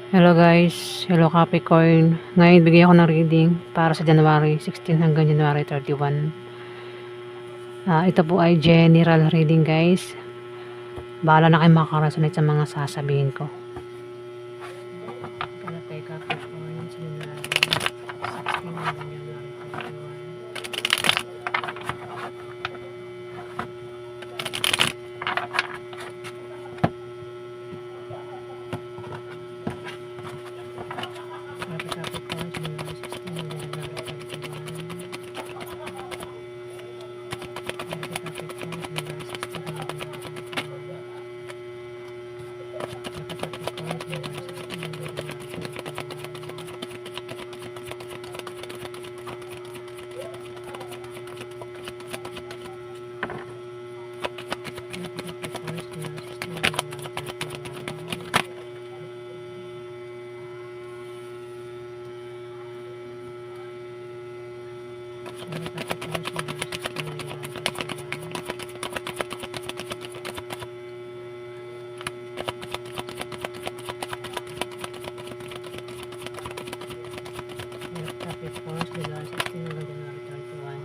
Hello guys, hello Capricorn. Ngayon bigyan ako ng reading para sa January 16 hanggang January 31. Ito po ay general reading guys. Bahala na kayo makaka-resonate sa mga sasabihin ko. Para kay Capricorn sa January 16 hanggang January 31.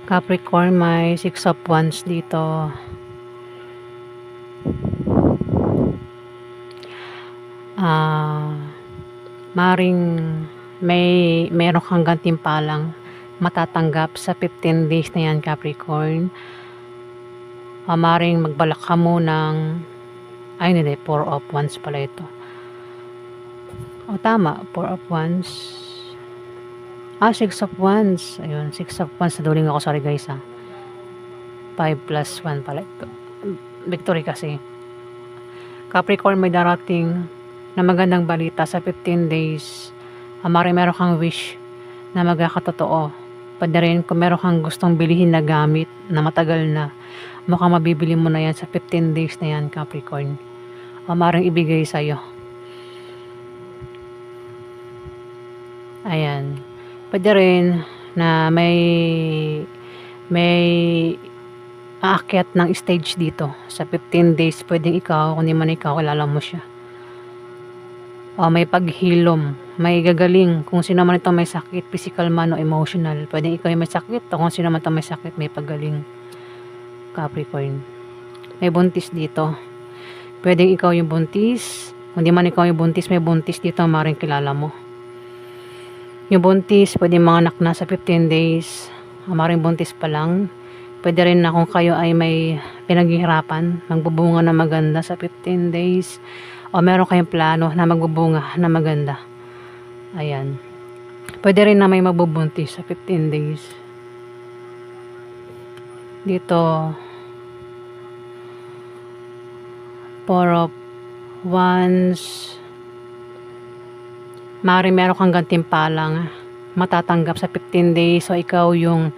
Capricorn, may 6 of Wands dito. Maring meron kang gantimpalang matatanggap sa 15 days na yan, Capricorn. Maring magbalak ka mo ng 4 of Wands pala ito. Tama, 4 of Wands. 6 of Wands. Ayun, 6 of Wands. Naduling ako, sorry guys 5 plus 1 pala ito. Victory kasi. Capricorn, may darating na magandang balita sa 15 days. Meron kang wish na magkakatotoo. Pwede rin kung meron kang gustong bilihin na gamit na matagal na, mukhang mabibili mo na yan sa 15 days na yan, Capricorn. Maring ibigay sa'yo. Ayan. Pwede rin na may aakyat ng stage dito sa 15 days. Pwedeng ikaw, kung di man ikaw, kilala mo siya. May paghilom, may gagaling. Kung sino man ito may sakit, physical man o emotional. Pwedeng ikaw yung may sakit, o kung sino man ito may sakit, may pagaling. Capricorn. May buntis dito. Pwedeng ikaw yung buntis. Kung di man ikaw yung buntis, may buntis dito, maring kilala mo. Yung buntis, pwede mga anak na sa 15 days. Maring buntis pa lang. Pwede rin na kung kayo ay may pinaghihirapan, magbubunga na maganda sa 15 days. O meron kayong plano na magbubunga na maganda. Ayan. Pwede rin na may magbubuntis sa 15 days. Dito, 4 of Wands. Meron kang gantimpalang matatanggap sa 15 days. So ikaw yung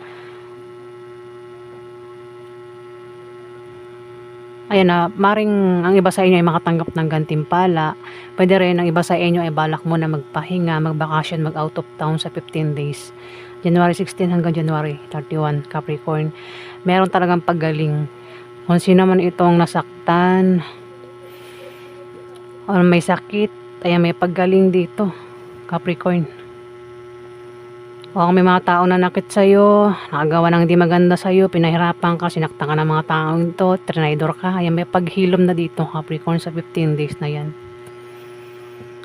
maring ang iba sa inyo ay makatanggap ng gantimpala. Pwede rin ang iba sa inyo ay balak mo na magpahinga, magbakasyon, mag-out of town sa 15 days. January 16 hanggang January 31, Capricorn. Meron talagang paggaling. Kung sino man itong nasaktan o may sakit, ay may paggaling dito. Capricorn. O kung may mga tao na nakit sa'yo, nakagawa ng hindi maganda sa'yo, pinahirapan ka, sinaktan ka ng mga taong ito, trinidor ka, ayan, may paghilom na dito, Capricorn, sa 15 days na yan.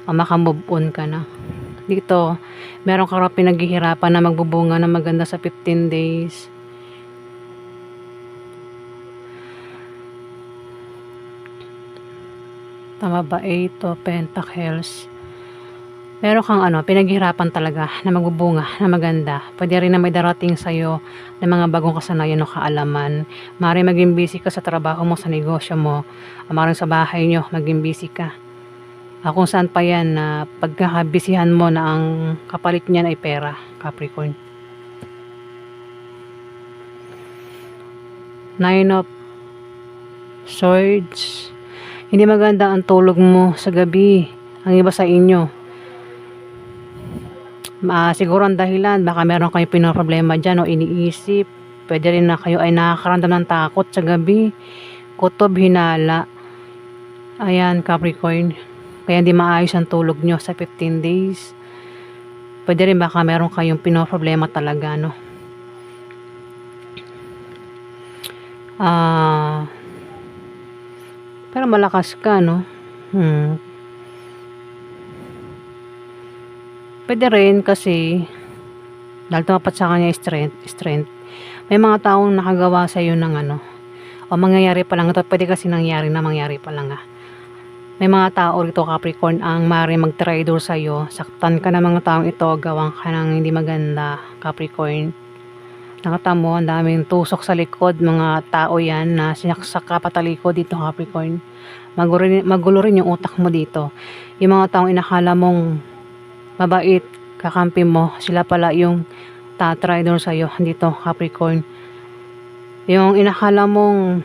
O makamove on ka na. Dito, meron ka raw pinaghihirapan na magbubunga na maganda sa 15 days. Tama ba? 8 of Pentacles. Meron kang pinaghihirapan talaga na magbubunga na maganda. Pwede rin na may darating sa'yo ng mga bagong kasanayan o kaalaman. Maaaring maging busy ka sa trabaho mo, sa negosyo mo. Maaaring sa bahay nyo, maging busy ka. Kung saan pa yan na pagkakabisihan mo na ang kapalit niyan ay pera, Capricorn. 9 of Swords. Hindi maganda ang tulog mo sa gabi. Ang iba sa inyo, siguro ang dahilan, baka meron kayong pinoproblema dyan o iniisip. Pwede rin na kayo ay nakakaramdam ng takot sa gabi. Kutob, hinala. Ayan, Capricorn. Kaya hindi maayos ang tulog nyo sa 15 days. Pwede rin baka meron kayong pinoproblema talaga, no? Pero malakas ka, no? Pwede rin kasi dahil tumapat sa kanya strength. May mga taong nakagawa sa iyo ng o mangyayari pa lang ito. Pwede kasi mangyari pa lang May mga tao rito, Capricorn, ang maaaring mag-traitor sa iyo. Saktan ka ng mga taong ito, gawang ka ng hindi maganda, Capricorn. Nakita mo, ang daming tusok sa likod, mga tao yan na sinaksak ka patalikod dito, Capricorn. Magulo rin yung utak mo dito. Yung mga taong inakala mong mabait, kakampi mo, sila pala yung traitor sa'yo dito, Capricorn. Yung inakala mong,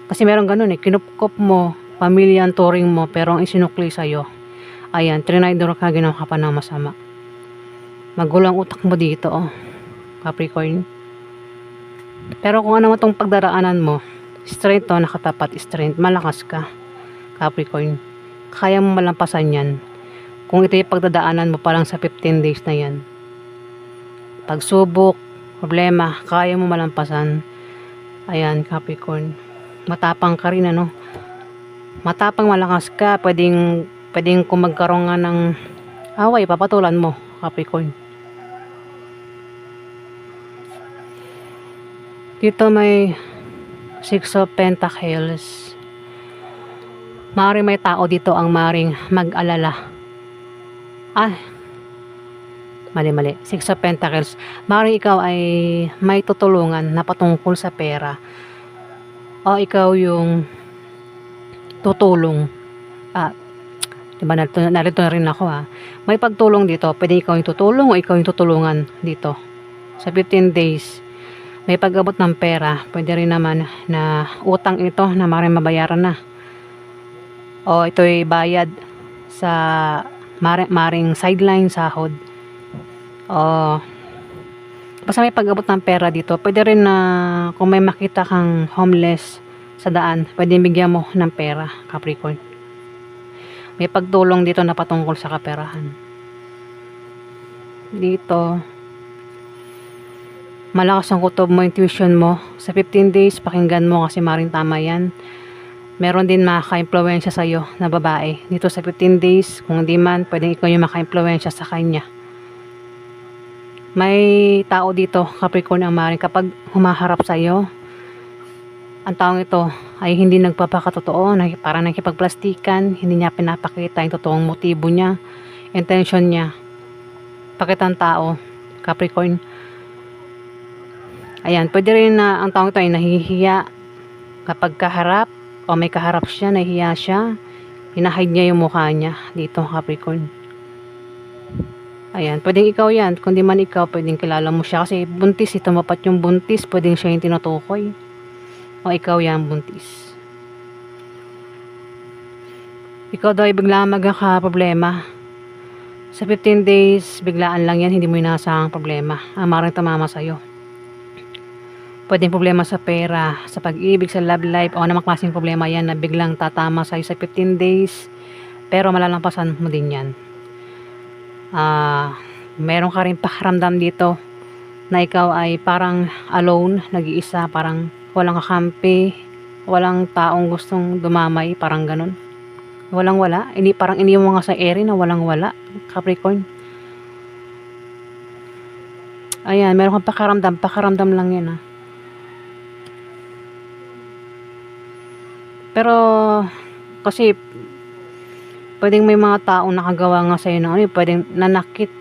kasi meron ganun kinupkop mo, pamilya ang turing mo, pero ang isinukli sa'yo, ayan, trinidor ka, ginawa ka pa ng masama. Magulo ang utak mo dito, Capricorn. Pero kung ano mo itong pagdaraanan mo, strength to, nakatapat, strength, malakas ka, Capricorn. Kaya mo malampasan yan. Kung ito yung pagdadaanan mo pa lang sa 15 days na yan. Pagsubok, problema, kaya mo malampasan. Ayan, Capricorn. Matapang ka rin, Matapang, malakas ka. Pwedeng kung magkaroon nga ng away, papatulan mo, Capricorn. Dito may 6 of Pentacles. Maaaring may tao dito ang maaaring mag-alala. Mali. 6 of Pentacles. Maaaring ikaw ay may tutulungan na patungkol sa pera. O ikaw yung tutulong. Diba, narito na rin ako May pagtulong dito. Pwede ikaw yung tutulong o ikaw yung tutulungan dito. Sa 15 days. May pag-abot ng pera. Pwede rin naman na utang ito na maaaring mabayaran na. O ito'y bayad sa maaaring sideline, sahod. O basta may pag-abot ng pera dito. Pwede rin na kung may makita kang homeless sa daan, pwede bigyan mo ng pera, Capricorn. May pagtulong dito na patungkol sa kaperahan. Dito, malakas ang kutob mo, intuition mo. Sa 15 days, pakinggan mo kasi maring tama yan. Meron din makaka-impluwensya sa'yo na babae. Dito sa 15 days, kung di man, pwedeng ikaw yung maka-impluwensya sa kanya. May tao dito, Capricorn, ang maring kapag humaharap sa'yo, ang taong ito ay hindi nagpapakatotoo, parang nakipagplastikan, hindi niya pinapakita yung totoong motibo niya, intention niya. Pakitang tao, Capricorn. Ayan, pwede rin na ang taong ito ay nahihiya kapag kaharap o may kaharap siya, nahihiya siya, hinahide niya yung mukha niya dito, Capricorn. Ayan, pwedeng ikaw yan. Kung di man ikaw, pwedeng kilala mo siya kasi buntis, tumapat yung buntis, pwedeng siya yung tinutukoy. O ikaw yan, buntis. Ikaw daw ay biglaan magkaka-problema. Sa 15 days, biglaan lang yan, hindi mo inasahang problema. Ang maring tumama sa'yo. Pwedeng problema sa pera, sa pag-ibig, sa love life, o anumang klaseng problema yan na biglang tatama sa'yo sa 15 days. Pero malalampasan mo din yan. Meron ka rin pakiramdam dito na ikaw ay parang alone, nag-iisa, parang walang kakampi, walang taong gustong dumamay, parang ganun. Walang wala, parang iniwan mo nga sa ere na walang wala, Capricorn. Ayan, meron kang pakiramdam lang yan Pero, kasi, pwedeng may mga taong nakagawa nga sa'yo na pwedeng nakapanakit,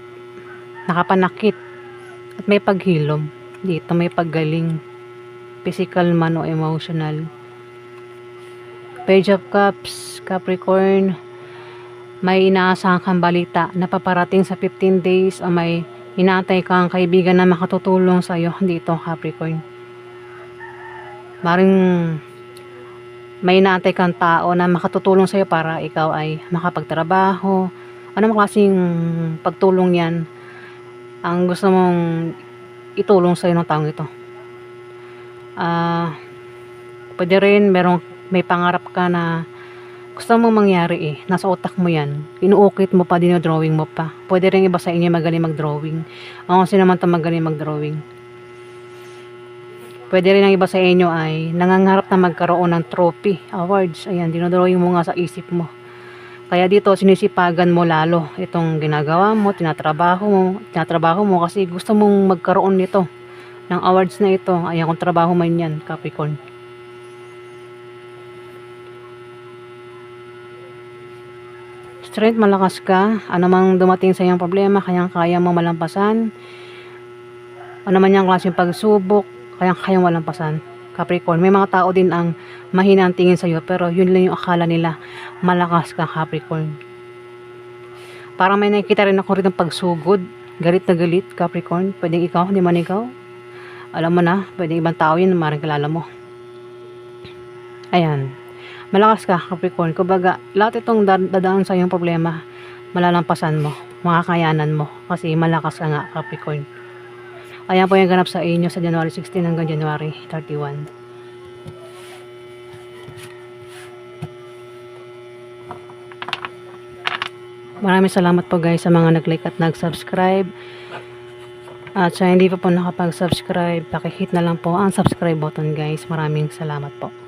at may paghilom. Dito may paggaling, physical man o emotional. Page of Cups, Capricorn, may inaasahan kang balita na paparating sa 15 days o may inaantay kang kaibigan na makatutulong sa'yo dito, Capricorn. Maring may inaantay kang tao na makatutulong sa'yo para ikaw ay makapagtrabaho. Ano mo klaseng pagtulong yan ang gusto mong itulong sa'yo ng taong ito? Pwede rin may pangarap ka na gusto mong mangyari nasa utak mo yan, inuukit mo pa, dinodrawing mo pa. Pwede rin iba sa inyo magaling mag-drawing, o kasi naman ito magaling mag-drawing. Pwede rin ang iba sa inyo ay nangangarap na magkaroon ng trophy, awards. Ayan, dinodrawing mo nga sa isip mo. Kaya dito sinisipagan mo lalo itong ginagawa mo, tinatrabaho mo kasi gusto mong magkaroon nito ng awards na ito. Ayan, kung trabaho man yan, Capricorn. Strength, malakas ka. Ano mang dumating sa iyong problema, kayang-kaya mo malampasan. Ano man yung klaseng pagsubok, kayang-kayang malampasan, Capricorn. May mga tao din ang mahina ang tingin sa iyo, pero yun lang yung akala nila. Malakas ka, Capricorn. Parang may nakikita rin ako rin ng pagsugod. Galit na galit, Capricorn. Pwedeng ikaw, hindi man ikaw. Alam mo na, pwedeng ibang tao yun, maaaring kilala mo. Ayan. Malakas ka, Capricorn. Kumbaga, lahat itong dadaan sa iyong problema, malalampasan mo, makakayanan mo. Kasi malakas ka nga, Capricorn. Ayan po yung ganap sa inyo sa January 16 hanggang January 31. Maraming salamat po guys sa mga nag-like at nag-subscribe. At sa hindi pa po nakapag-subscribe, pakihit na lang po ang subscribe button guys. Maraming salamat po.